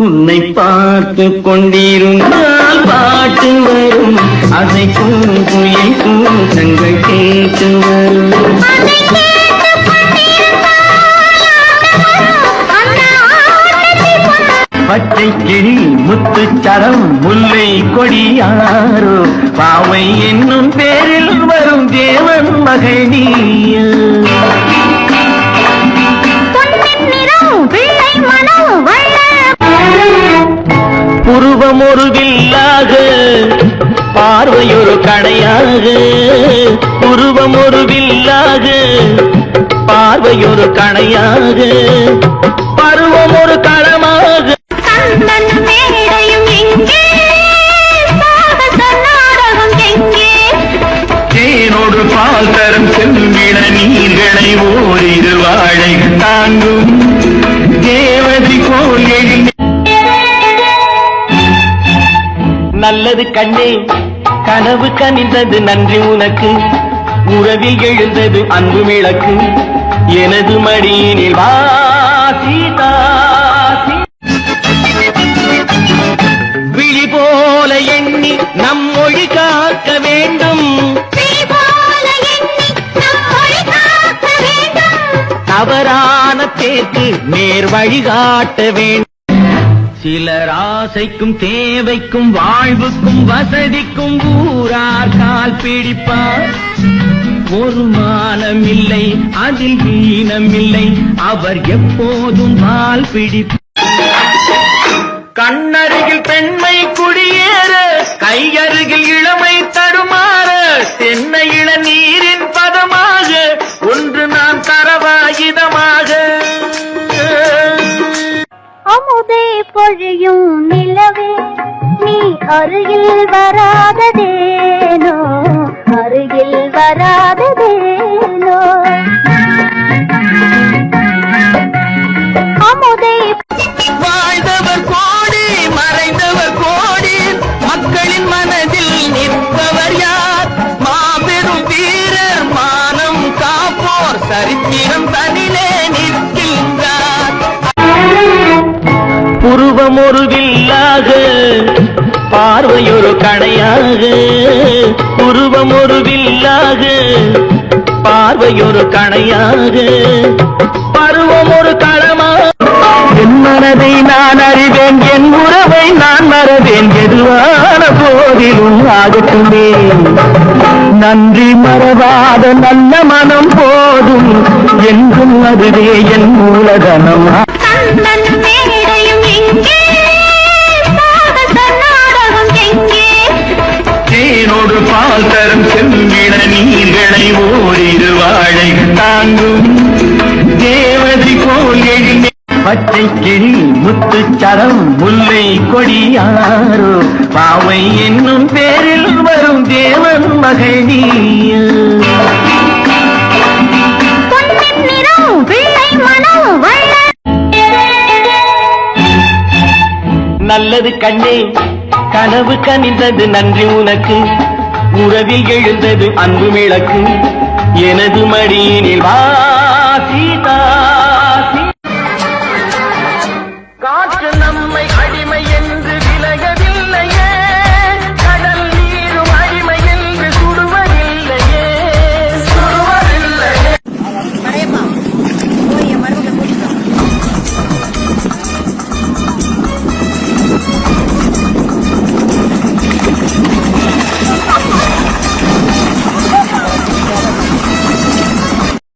உன்னை பார்த்து கொண்டிருந்தால் பாட்டு வரும், அதைக்கும் குயில் கூட்டங்கள் கேட்டு வரும். பச்சை கிளி முத்துச்சரம் முல்லை கொடியாரோ, பாவை என்னும் பேரில் வரும் தேவன் மகள் நீயோ. புருவம் ஒரு வில்லாக, பார்வையொரு கணையாக. புருவம் ஒரு வில்லாக, பார்வையொரு கணையாக. பருவம் ஒரு களமாக. தேனோடு பால் தரும் செல்விட நீர்களை ஓரிரு வாழை தாங்கும் தேவதி கோயில். நல்லது கண்ணே, கனவு கனிந்தது நன்றி உனக்கு. உறவில் எழுந்தது அன்பு விளக்கு, எனது மடியினில் வா சீதா. விழி போல எண்ணி நம் மொழி காக்க வேண்டும், தவறான பேருக்கு நேர் வழிகாட்ட வேண்டும். சிலர் ஆசைக்கும் தேவைக்கும் வாழ்வுக்கும் வசதிக்கும் ஊரார் கால் பிடிப்பார். ஒரு மானமில்லை அதில் ஈனமில்லை, அவர் எப்போதும் கால் பிடிப்பார். கண்ணருகில் பெண்மை குடியேற, கையருகில் இளமை தடுமாற, தென்னை இள நீரின் பதமாக ஒன்று நான் தரவாயுதமாக. அமுதே பொழியும் நிலவே, நீ அருகில் வராததேனோ, அருகில் வராததேனோ. அமுதே வாழ்ந்தவர் கோடி மறைந்தவர் கோடி, மக்களின் மனதில் நிற்பவர் யார்? மாபெரும் வீரர் மானம் காப்போர் சரித்திரம் தனிலே நிற்கின்றார். புருவம் ஒரு வில்லாக, பார்வையொரு கணையாக. புருவம் ஒரு வில்லாக, பார்வையொரு கணையாக. பருவம் ஒரு களமாக. என் மனதை நான் அறிவேன், என் உறவை நான் மறவேன், எதுவான போதிலும் ஆகட்டுமே. நன்றி மறவாத நல்ல மனம் போதும், என்றும் அதுவே என் மூலதனம். தேனோடு பால் தரும் செல்விட நீர்களை ஓரிரு வாழை தாங்கும் தேவதி போல் எழுமே. பச்சை கிளி முத்துச்சரம் முல்லை கொடியாரோ, பாவை என்னும் பேரில் வரும் தேவன் மகள் நீயோ. நல்லது கண்ணே, கனவு கனிந்தது நன்றி உனக்கு. உறவில் எழுந்தது அன்பு விளக்கு, எனது மடியினில் வா சீதா.